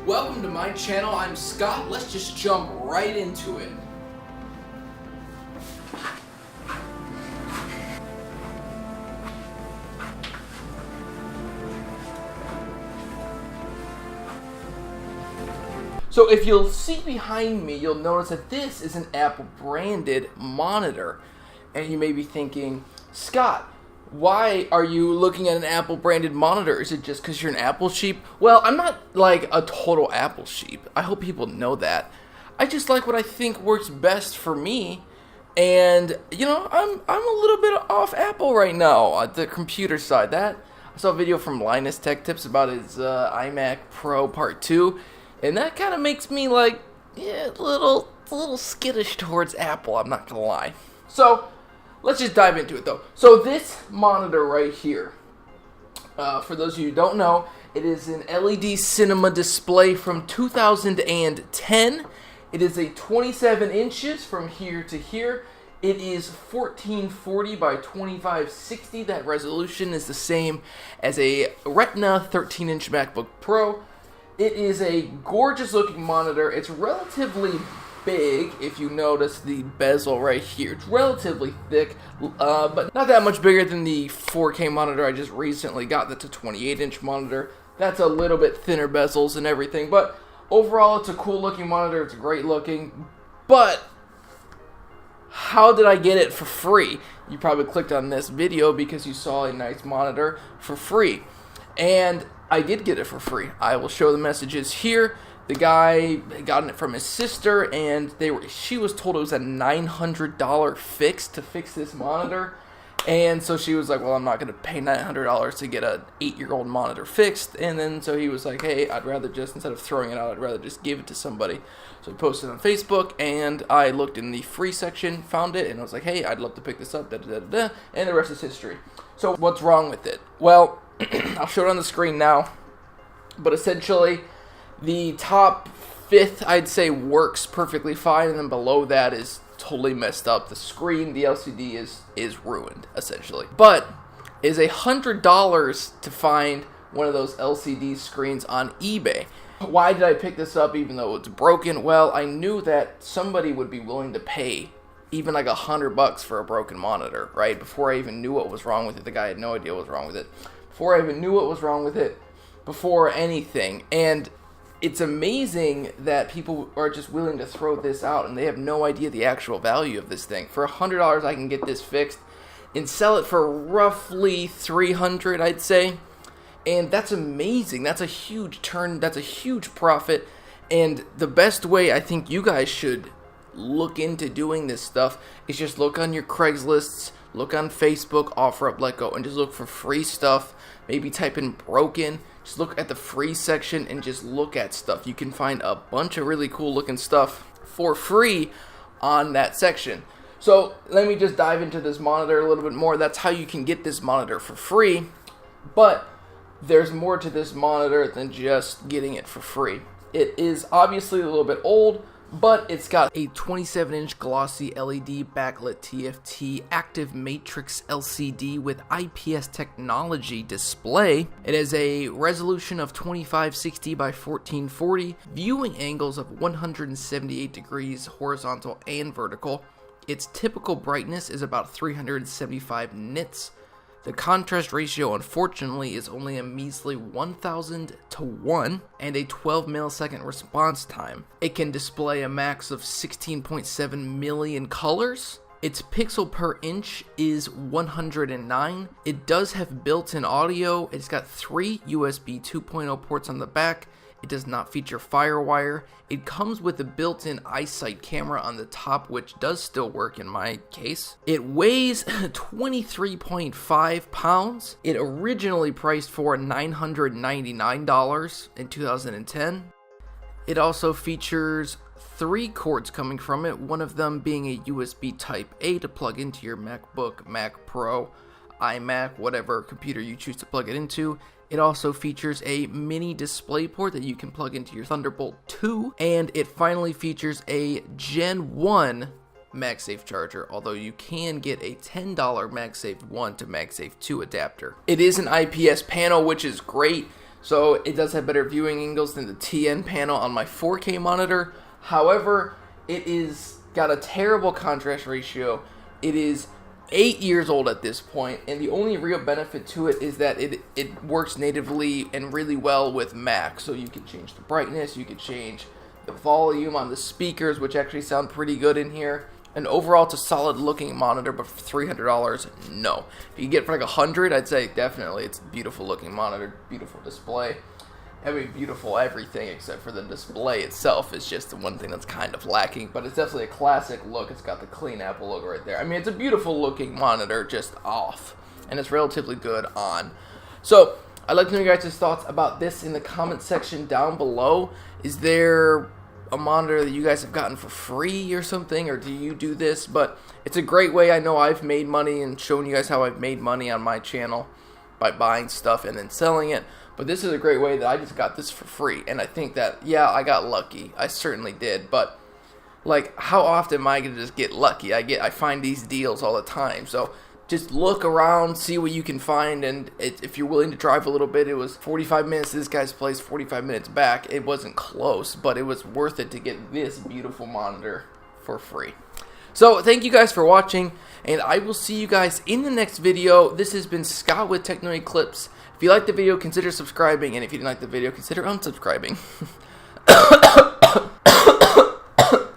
Welcome to my channel. I'm Scott. Let's just jump right into it. So if you'll see behind me, you'll notice that this is an Apple branded monitor. And you may be thinking, Scott, why are you looking at an Apple branded monitor? Is it just because you're an Apple sheep? Well, I'm not like a total Apple sheep. I hope people know that. I just like what I think works best for me. And, you know, I'm a little bit off Apple right now at the computer side. I saw a video from Linus Tech Tips about his iMac Pro Part 2. And that kind of makes me like, yeah, a little skittish towards Apple, I'm not gonna lie. So, let's just dive into it though. So this monitor right here, for those of you who don't know, it is an LED cinema display from 2010. It is a 27 inches from here to here. It is 1440 by 2560. That resolution is the same as a Retina 13-inch MacBook Pro. It is a gorgeous looking monitor. It's relatively big, if you notice the bezel right here. It's relatively thick, but not that much bigger than the 4K monitor I just recently got. That's a 28-inch monitor. That's a little bit thinner bezels and everything, but overall it's a cool looking monitor. It's great looking, but how did I get it for free? You probably clicked on this video because you saw a nice monitor for free, and I did get it for free. I will show the messages here. The guy got it from his sister, and she was told it was a $900 fix to fix this monitor. And so she was like, well, I'm not going to pay $900 to get an 8-year-old monitor fixed. And then so he was like, hey, I'd rather just, instead of throwing it out, I'd rather just give it to somebody. So he posted on Facebook, and I looked in the free section, found it, and I was like, hey, I'd love to pick this up, da-da-da-da-da, and the rest is history. So what's wrong with it? Well, I'll show it on the screen now, but essentially the top fifth, I'd say, works perfectly fine, and then below that is totally messed up. The screen, the LCD is ruined, essentially. But it is $100 to find one of those LCD screens on eBay. Why did I pick this up even though it's broken? Well, I knew that somebody would be willing to pay even like $100 for a broken monitor, right? Before I even knew what was wrong with it. The guy had no idea what was wrong with it. Before I even knew what was wrong with it, before anything. And it's amazing that people are just willing to throw this out and they have no idea the actual value of this thing. For $100, I can get this fixed and sell it for roughly $300, I'd say. And that's amazing. That's a huge turn. That's a huge profit. And the best way I think you guys should look into doing this stuff is just look on your Craigslists, look on Facebook, OfferUp, Letgo, and just look for free stuff. Maybe type in broken. Just look at the free section and just look at stuff. You can find a bunch of really cool looking stuff for free on that section. So let me just dive into this monitor a little bit more. That's how you can get this monitor for free. But there's more to this monitor than just getting it for free. It is obviously a little bit old, but it's got a 27-inch glossy LED backlit TFT active matrix LCD with IPS technology display. It has a resolution of 2560 by 1440, viewing angles of 178 degrees horizontal and vertical. Its typical brightness is about 375 nits. The contrast ratio, unfortunately, is only a measly 1000 to 1 and a 12 millisecond response time. It can display a max of 16.7 million colors. Its pixel per inch is 109. It does have built-in audio. It's got 3 USB 2.0 ports on the back. It does not feature FireWire. It comes with a built-in EyeSight camera on the top, which does still work in my case. It weighs 23.5 pounds. It originally priced for $999 in 2010. It also features 3 cords coming from it, one of them being a USB Type-A to plug into your MacBook, Mac Pro, iMac, whatever computer you choose to plug it into. It also features a mini DisplayPort that you can plug into your Thunderbolt 2, and it finally features a Gen 1 MagSafe charger, although you can get a $10 MagSafe 1 to MagSafe 2 adapter. It is an IPS panel, which is great. so it does have better viewing angles than the TN panel on my 4K monitor. However, it is got a terrible contrast ratio. It is 8 years old at this point, and the only real benefit to it is that it works natively and really well with Mac. So you can change the brightness, you can change the volume on the speakers, which actually sound pretty good in here. And overall, it's a solid looking monitor, but for $300, no. If you get it for like $100, I'd say definitely it's a beautiful looking monitor, beautiful display. I mean, beautiful everything except for the display itself is just the one thing that's kind of lacking, but it's definitely a classic look. It's got the clean Apple logo right there. I mean, it's a beautiful looking monitor, just off, and it's relatively good on. So, I'd like to know your guys' thoughts about this in the comment section down below. Is there a monitor that you guys have gotten for free or something, or do you do this? But it's a great way. I know I've made money and shown you guys how I've made money on my channel by buying stuff and then selling it. But this is a great way that I just got this for free, and I think that, yeah, I got lucky. I certainly did, but like, how often am I gonna just get lucky? I find these deals all the time. So just look around, see what you can find, and if you're willing to drive a little bit, it was 45 minutes to this guy's place, 45 minutes back. It wasn't close, but it was worth it to get this beautiful monitor for free. So thank you guys for watching, and I will see you guys in the next video. This has been Scott with Techno Eclipse. If you liked the video, consider subscribing, and if you didn't like the video, consider unsubscribing.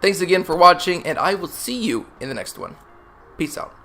Thanks again for watching, and I will see you in the next one. Peace out.